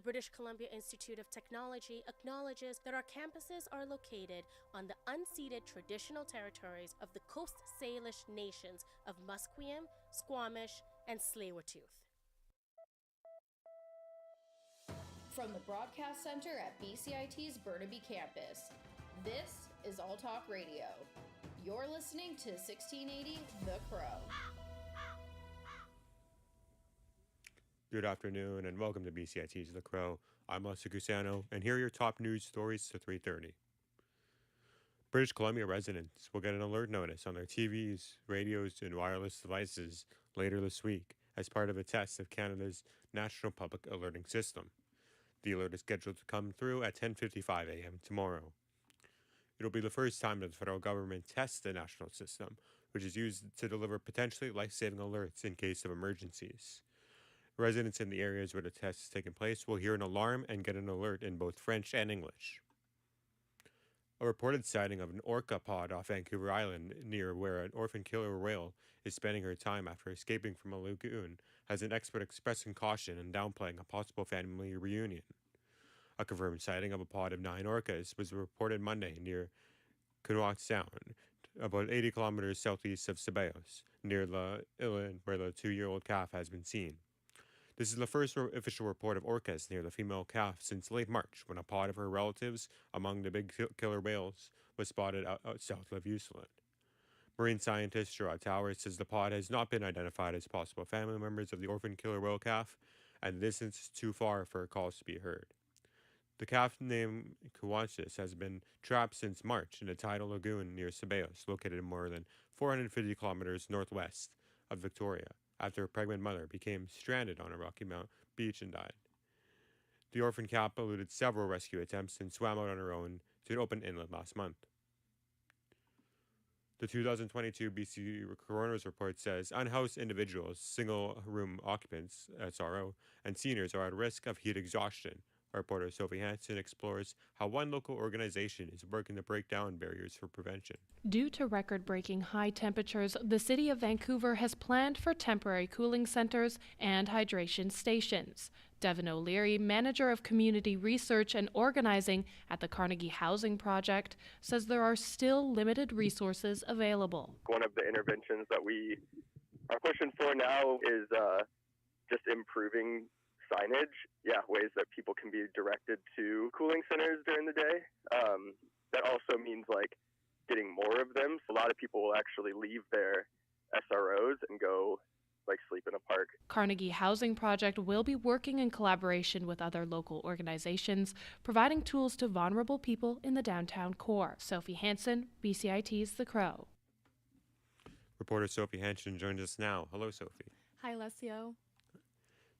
The British Columbia Institute of Technology acknowledges that our campuses are located on the unceded traditional territories of the Coast Salish nations of Musqueam, Squamish, and Tsleil-Waututh. From the Broadcast Center at BCIT's Burnaby Campus, this is All Talk Radio. You're listening to 1680 The Crow. Good afternoon and welcome to BCIT's The Crow. I'm Lester Cusano, and here are your top news stories to 3:30. British Columbia residents will get an alert notice on their TVs, radios, and wireless devices later this week as part of a test of Canada's National Public Alerting System. The alert is scheduled to come through at 10:55 a.m. tomorrow. It'll be the first time that the federal government tests the national system, which is used to deliver potentially life-saving alerts in case of emergencies. Residents in the areas where the test is taking place will hear an alarm and get an alert in both French and English. A reported sighting of an orca pod off Vancouver Island, near where an orphan killer whale is spending her time after escaping from a lagoon, has an expert expressing caution and downplaying a possible family reunion. A confirmed sighting of a pod of 9 orcas was reported Monday near Quinault Sound, about 80 kilometers southeast of Ceballos, near La Island, where the 2-year-old calf has been seen. This is the first official report of orcas near the female calf since late March, when a pod of her relatives among the big killer whales was spotted out south of Usland. Marine scientist Gerard Towers says the pod has not been identified as possible family members of the orphan killer whale calf, and the distance is too far for calls to be heard. The calf named Kawachis has been trapped since March in a tidal lagoon near Ceballos, located more than 450 kilometers northwest of Victoria, after a pregnant mother became stranded on a Rocky Mount beach and died. The orphan calf eluded several rescue attempts and swam out on her own to an open inlet last month. The 2022 BC Coroner's Report says unhoused individuals, single-room occupants, SRO, and seniors are at risk of heat exhaustion. Our reporter Sophie Hansen explores how one local organization is working to break down barriers for prevention. Due to record-breaking high temperatures, the City of Vancouver has planned for temporary cooling centers and hydration stations. Devin O'Leary, Manager of Community Research and Organizing at the Carnegie Housing Project, says there are still limited resources available. One of the interventions that we are pushing for now is just improving signage, ways that people can be directed to cooling centers during the day. That also means getting more of them. So a lot of people will actually leave their SROs and go sleep in a park. Carnegie Housing Project will be working in collaboration with other local organizations, providing tools to vulnerable people in the downtown core. Sophie Hansen, BCIT's The Crow. Reporter Sophie Hansen joins us now. Hello, Sophie. Hi, Lesio.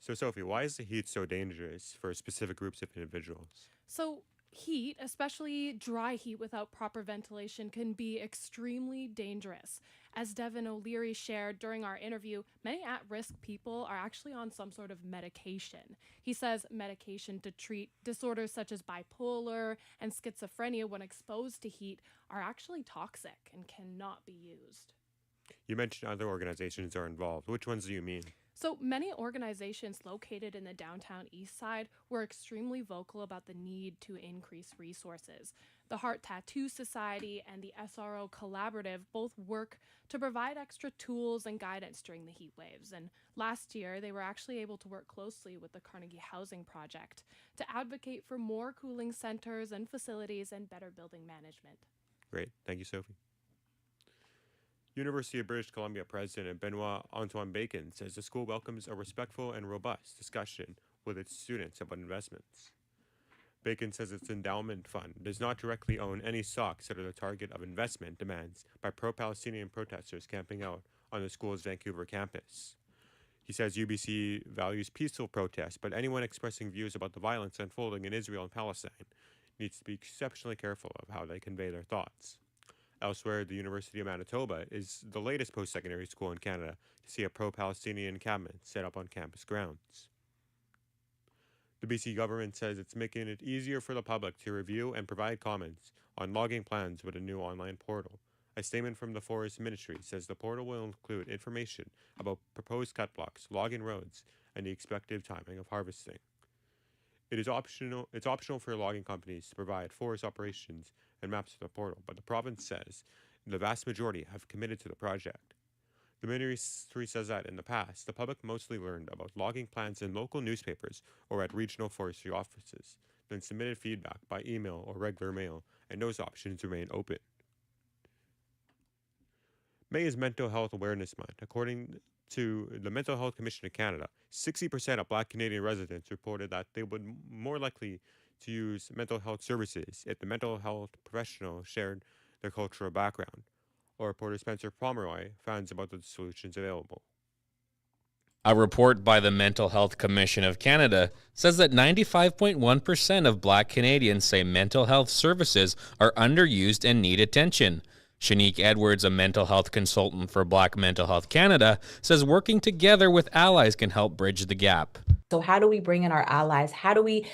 So, Sophie, why is the heat so dangerous for specific groups of individuals? So, heat, especially dry heat without proper ventilation, can be extremely dangerous. As Devin O'Leary shared during our interview, many at-risk people are actually on some sort of medication. He says medication to treat disorders such as bipolar and schizophrenia when exposed to heat are actually toxic and cannot be used. You mentioned other organizations are involved. Which ones do you mean? So many organizations located in the downtown east side were extremely vocal about the need to increase resources. The Heart Tattoo Society and the SRO Collaborative both work to provide extra tools and guidance during the heat waves. And last year, they were actually able to work closely with the Carnegie Housing Project to advocate for more cooling centers and facilities and better building management. Great. Thank you, Sophie. University of British Columbia President Benoit Antoine Bacon says the school welcomes a respectful and robust discussion with its students about investments. Bacon says its endowment fund does not directly own any stocks that are the target of investment demands by pro-Palestinian protesters camping out on the school's Vancouver campus. He says UBC values peaceful protest, but anyone expressing views about the violence unfolding in Israel and Palestine needs to be exceptionally careful of how they convey their thoughts. Elsewhere, the University of Manitoba is the latest post-secondary school in Canada to see a pro-Palestinian cabinet set up on campus grounds. The BC government says it's making it easier for the public to review and provide comments on logging plans with a new online portal. A statement from the Forest Ministry says the portal will include information about proposed cut blocks, logging roads, and the expected timing of harvesting. It's optional for logging companies to provide forest operations and maps to the portal, but the province says the vast majority have committed to the project. The ministry says that in the past, the public mostly learned about logging plans in local newspapers or at regional forestry offices, then submitted feedback by email or regular mail, and those options remain open. May is Mental Health Awareness Month. According to the Mental Health Commission of Canada, 60% of Black Canadian residents reported that they would more likely to use mental health services if the mental health professional shared their cultural background. Or reporter Spencer Pomeroy finds about the solutions available. A report by the Mental Health Commission of Canada says that 95.1% of Black Canadians say mental health services are underused and need attention. Shanique Edwards, a mental health consultant for Black Mental Health Canada, says working together with allies can help bridge the gap. So how do we bring in our allies? How do we,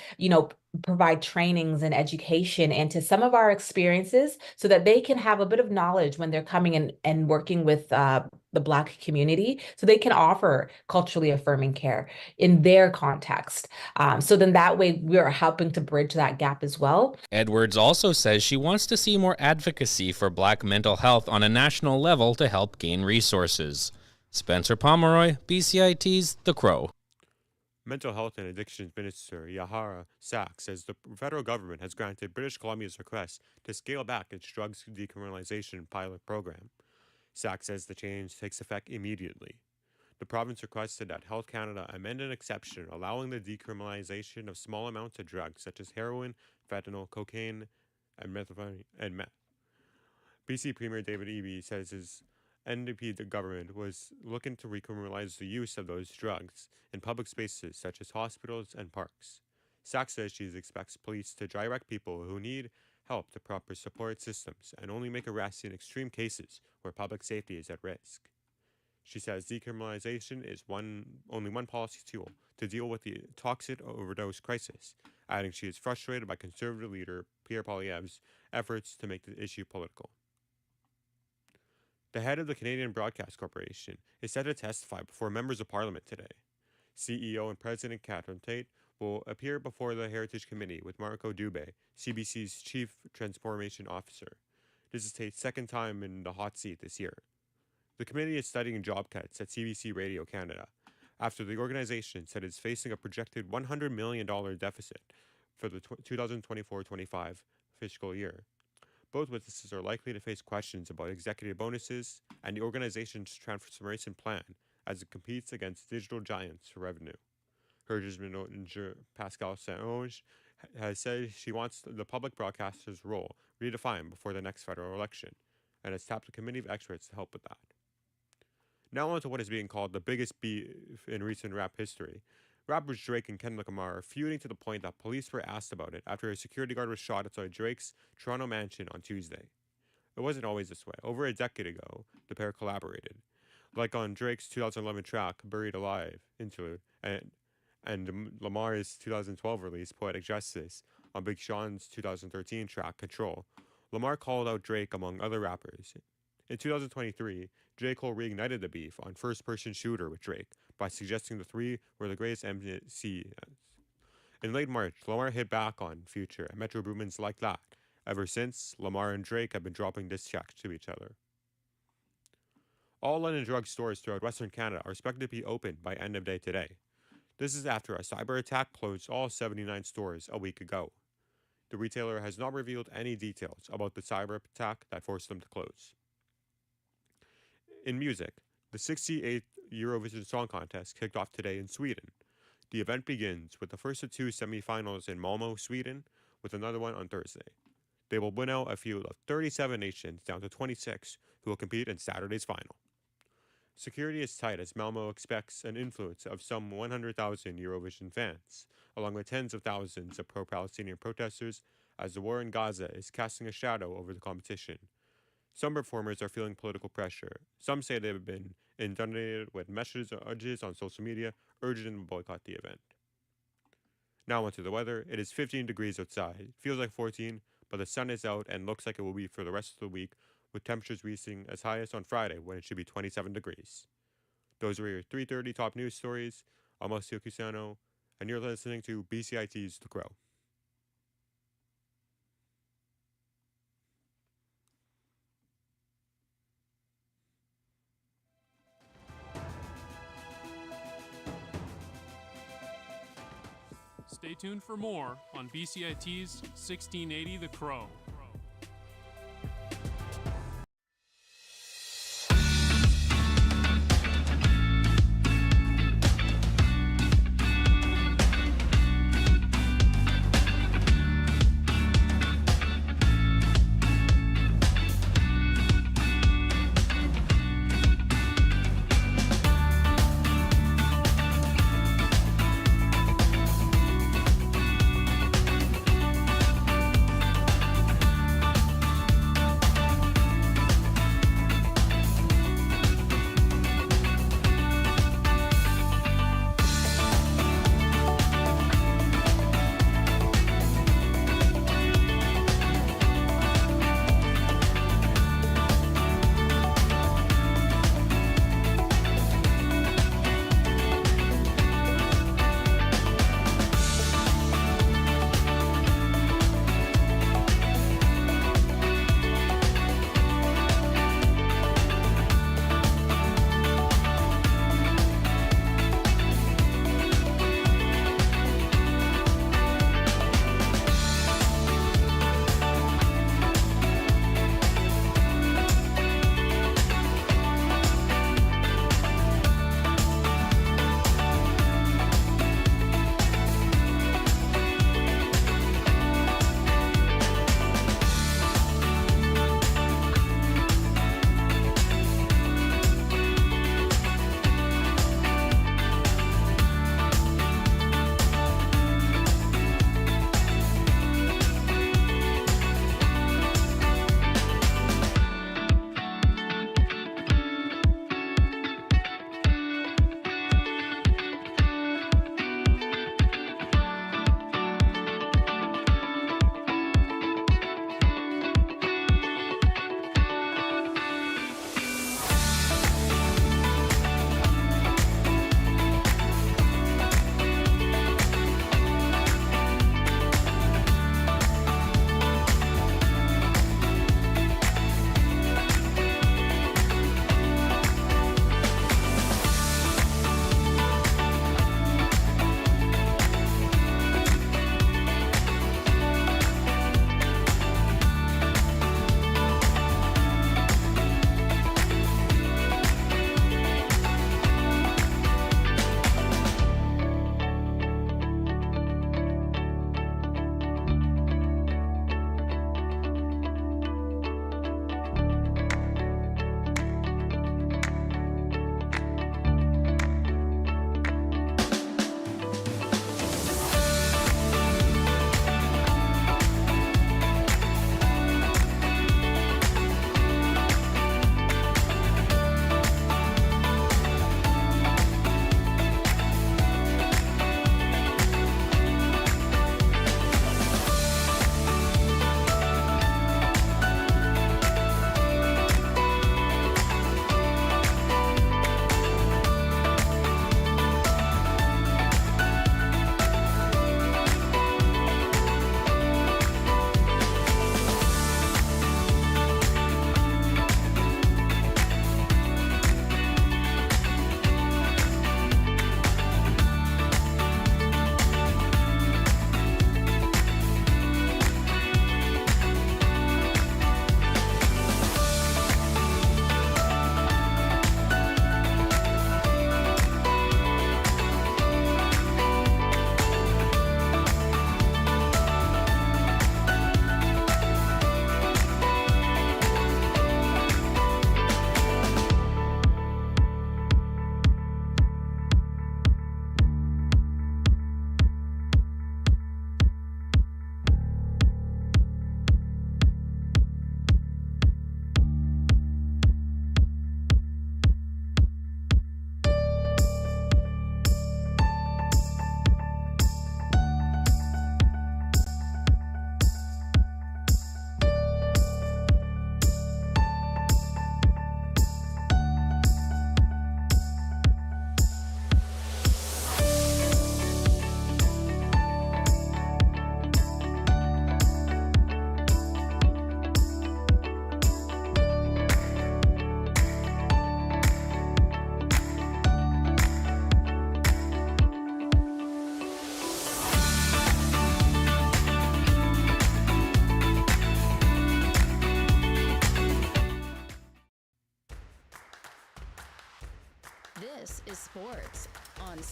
provide trainings and education into some of our experiences so that they can have a bit of knowledge when they're coming in and working with the Black community, so they can offer culturally affirming care in their context. So then that way we are helping to bridge that gap as well. Edwards also says she wants to see more advocacy for Black mental health on a national level to help gain resources. Spencer Pomeroy, BCIT's The Crow. Mental Health and Addictions Minister Yahara Sachs says the federal government has granted British Columbia's request to scale back its drugs decriminalization pilot program. Sachs says the change takes effect immediately. The province requested that Health Canada amend an exception allowing the decriminalization of small amounts of drugs such as heroin, fentanyl, cocaine, and methamphetamine and meth. BC Premier David Eby says his NDP government was looking to recriminalize the use of those drugs in public spaces such as hospitals and parks. Sachs says she expects police to direct people who need help to proper support systems and only make arrests in extreme cases where public safety is at risk. She says decriminalization is only one policy tool to deal with the toxic overdose crisis, adding she is frustrated by Conservative leader Pierre Poilievre's efforts to make the issue political. The head of the Canadian Broadcast Corporation is set to testify before members of Parliament today. CEO and President Catherine Tate will appear before the Heritage Committee with Marco Dubé, CBC's Chief Transformation Officer. This is Tate's second time in the hot seat this year. The committee is studying job cuts at CBC Radio Canada, after the organization said it's facing a projected $100 million deficit for the 2024-25 fiscal year. Both witnesses are likely to face questions about executive bonuses and the organization's transformation plan as it competes against digital giants for revenue. Heritage manager Pascal Saint-Onge has said she wants the public broadcaster's role redefined before the next federal election, and has tapped a committee of experts to help with that. Now on to what is being called the biggest beef in recent rap history. Rappers Drake and Kendrick Lamar are feuding to the point that police were asked about it after a security guard was shot outside Drake's Toronto mansion on Tuesday. It wasn't always this way. Over a decade ago, the pair collaborated, like on Drake's 2011 track Buried Alive interlude, and Lamar's 2012 release Poetic Justice on Big Sean's 2013 track Control. Lamar called out Drake among other rappers. In 2023, J. Cole reignited the beef on First Person Shooter with Drake by suggesting the three were the greatest MCs. In late March, Lamar hit back on Future and Metro Boomin's Like That. Ever since, Lamar and Drake have been dropping diss tracks to each other. All London drug stores throughout Western Canada are expected to be open by end of day today. This is after a cyber attack closed all 79 stores a week ago. The retailer has not revealed any details about the cyber attack that forced them to close. In music, the 68th Eurovision Song Contest kicked off today in Sweden. The event begins with the first of two semi-finals in Malmö, Sweden, with another one on Thursday. They will win out a field of 37 nations down to 26 who will compete in Saturday's final. Security is tight as Malmö expects an influence of some 100,000 Eurovision fans, along with tens of thousands of pro-Palestinian protesters, as the war in Gaza is casting a shadow over the competition. Some performers are feeling political pressure. Some say they've been inundated with messages on social media urging them to boycott the event. Now onto the weather. It is 15 degrees outside. It feels like 14, but the sun is out and looks like it will be for the rest of the week, with temperatures reaching as high as on Friday when it should be 27 degrees. Those were your 3:30 top news stories. I'm Alessio Cusano, and you're listening to BCIT's The Crow. Stay tuned for more on BCIT's 1680 The Crow.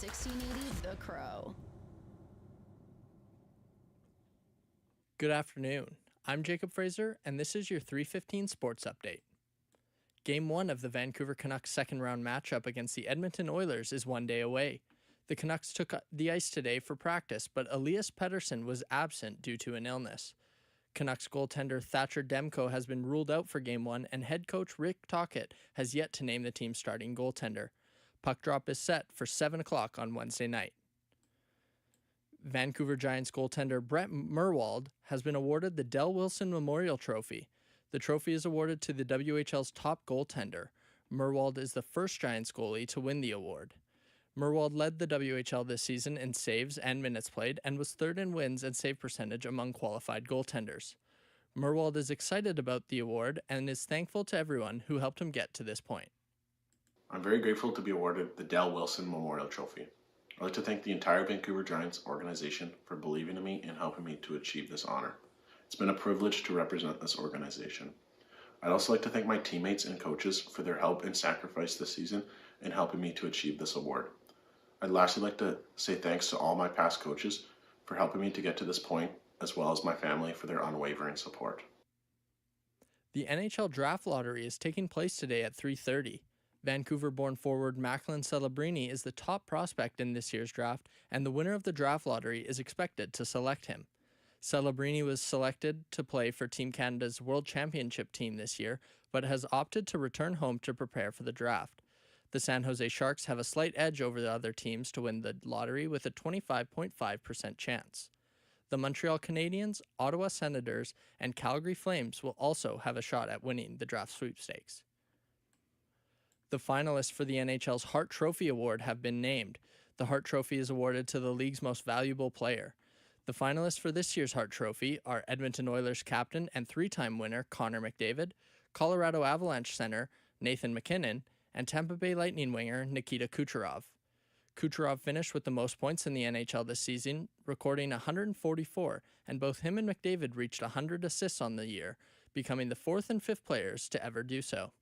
1680 The Crow. Good afternoon. I'm Jacob Fraser, and this is your 3:15 Sports Update. Game 1 of the Vancouver Canucks second-round matchup against the Edmonton Oilers is 1 day away. The Canucks took the ice today for practice, but Elias Pettersson was absent due to an illness. Canucks goaltender Thatcher Demko has been ruled out for Game 1, and head coach Rick Tocchet has yet to name the team's starting goaltender. Puck drop is set for 7 o'clock on Wednesday night. Vancouver Giants goaltender Brett Murwald has been awarded the Dell Wilson Memorial Trophy. The trophy is awarded to the WHL's top goaltender. Murwald is the first Giants goalie to win the award. Murwald led the WHL this season in saves and minutes played and was third in wins and save percentage among qualified goaltenders. Murwald is excited about the award and is thankful to everyone who helped him get to this point. I'm very grateful to be awarded the Dell Wilson Memorial Trophy. I'd like to thank the entire Vancouver Giants organization for believing in me and helping me to achieve this honor. It's been a privilege to represent this organization. I'd also like to thank my teammates and coaches for their help and sacrifice this season in helping me to achieve this award. I'd lastly like to say thanks to all my past coaches for helping me to get to this point, as well as my family for their unwavering support. The NHL Draft Lottery is taking place today at 3:30. Vancouver-born forward Macklin Celebrini is the top prospect in this year's draft, and the winner of the draft lottery is expected to select him. Celebrini was selected to play for Team Canada's World Championship team this year, but has opted to return home to prepare for the draft. The San Jose Sharks have a slight edge over the other teams to win the lottery with a 25.5% chance. The Montreal Canadiens, Ottawa Senators, and Calgary Flames will also have a shot at winning the draft sweepstakes. The finalists for the NHL's Hart Trophy Award have been named. The Hart Trophy is awarded to the league's most valuable player. The finalists for this year's Hart Trophy are Edmonton Oilers captain and three-time winner Connor McDavid, Colorado Avalanche center Nathan MacKinnon, and Tampa Bay Lightning winger Nikita Kucherov. Kucherov finished with the most points in the NHL this season, recording 144, and both him and McDavid reached 100 assists on the year, becoming the fourth and fifth players to ever do so.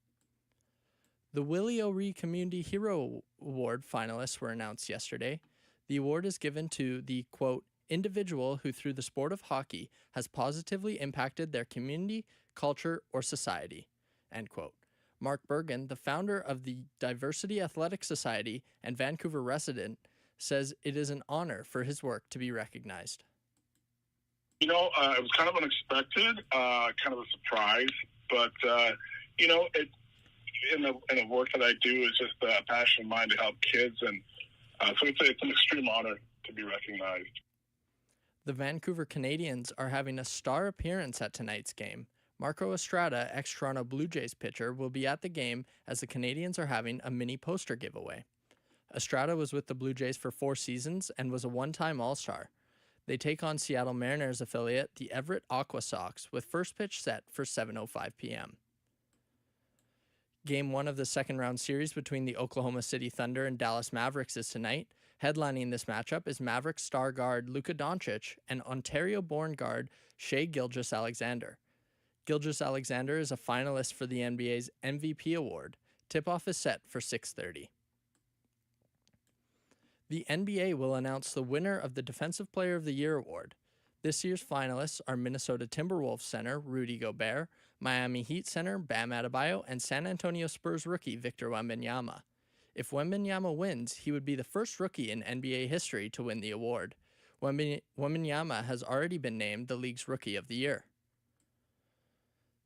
The Willie O'Ree Community Hero Award finalists were announced yesterday. The award is given to the, quote, individual who through the sport of hockey has positively impacted their community, culture, or society, end quote. Mark Bergen, the founder of the Diversity Athletic Society and Vancouver resident, says it is an honor for his work to be recognized. It was kind of unexpected, kind of a surprise, but, in the work that I do is just a passion of mine to help kids, and so it's an extreme honor to be recognized. The Vancouver Canadians are having a star appearance at tonight's game. Marco Estrada, ex-Toronto Blue Jays pitcher, will be at the game as the Canadians are having a mini poster giveaway. Estrada was with the Blue Jays for 4 seasons and was a one-time All-Star. They take on Seattle Mariners affiliate, the Everett Aqua Sox, with first pitch set for 7:05 p.m. Game 1 of the second-round series between the Oklahoma City Thunder and Dallas Mavericks is tonight. Headlining this matchup is Mavericks star guard Luka Doncic and Ontario-born guard Shai Gilgeous-Alexander. Gilgeous-Alexander is a finalist for the NBA's MVP award. Tip-off is set for 6:30. The NBA will announce the winner of the Defensive Player of the Year award. This year's finalists are Minnesota Timberwolves center Rudy Gobert, Miami Heat center Bam Adebayo, and San Antonio Spurs rookie Victor Wembanyama. If Wembanyama wins, he would be the first rookie in NBA history to win the award. Wembanyama has already been named the league's Rookie of the Year.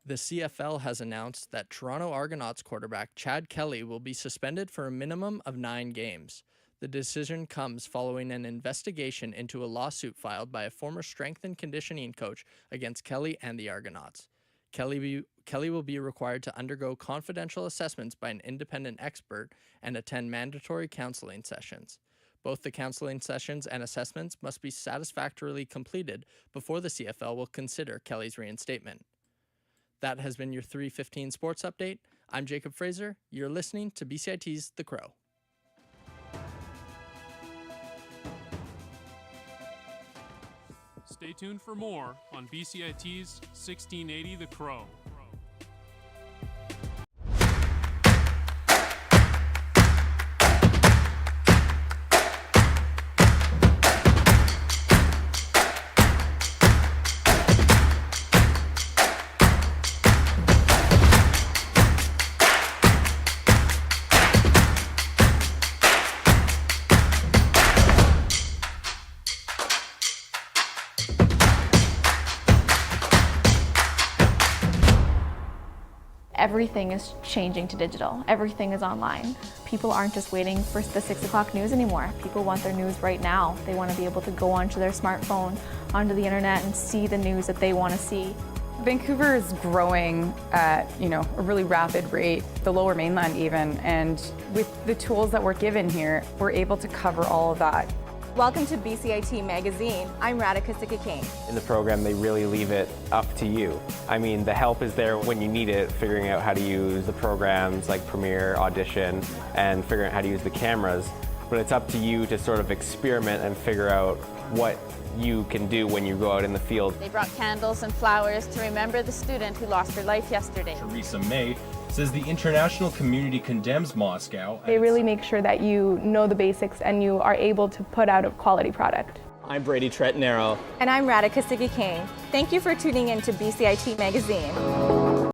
The CFL has announced that Toronto Argonauts quarterback Chad Kelly will be suspended for a minimum of 9 games. The decision comes following an investigation into a lawsuit filed by a former strength and conditioning coach against Kelly and the Argonauts. Kelly will be required to undergo confidential assessments by an independent expert and attend mandatory counseling sessions. Both the counseling sessions and assessments must be satisfactorily completed before the CFL will consider Kelly's reinstatement. That has been your 3:15 Sports Update. I'm Jacob Fraser. You're listening to BCIT's The Crow. Stay tuned for more on BCIT's 1680 The Crow. everything is changing to digital. Everything is online. People aren't just waiting for the 6 o'clock news anymore. People want their news right now. They want to be able to go onto their smartphone, onto the internet, and see the news that they want to see. Vancouver is growing at, a really rapid rate, the Lower Mainland even, and with the tools that we're given here, we're able to cover all of that. Welcome to BCIT Magazine. I'm Radhika Sikki-King. In the program, they really leave it up to you. I mean, the help is there when you need it, figuring out how to use the programs like Premiere, Audition, and figuring out how to use the cameras. But it's up to you to sort of experiment and figure out what you can do when you go out in the field. They brought candles and flowers to remember the student who lost her life yesterday. Theresa May says the international community condemns Moscow. They really make sure that you know the basics and you are able to put out a quality product. I'm Brady Tretanero. And I'm Radhika Sikki-King. Thank you for tuning in to BCIT Magazine.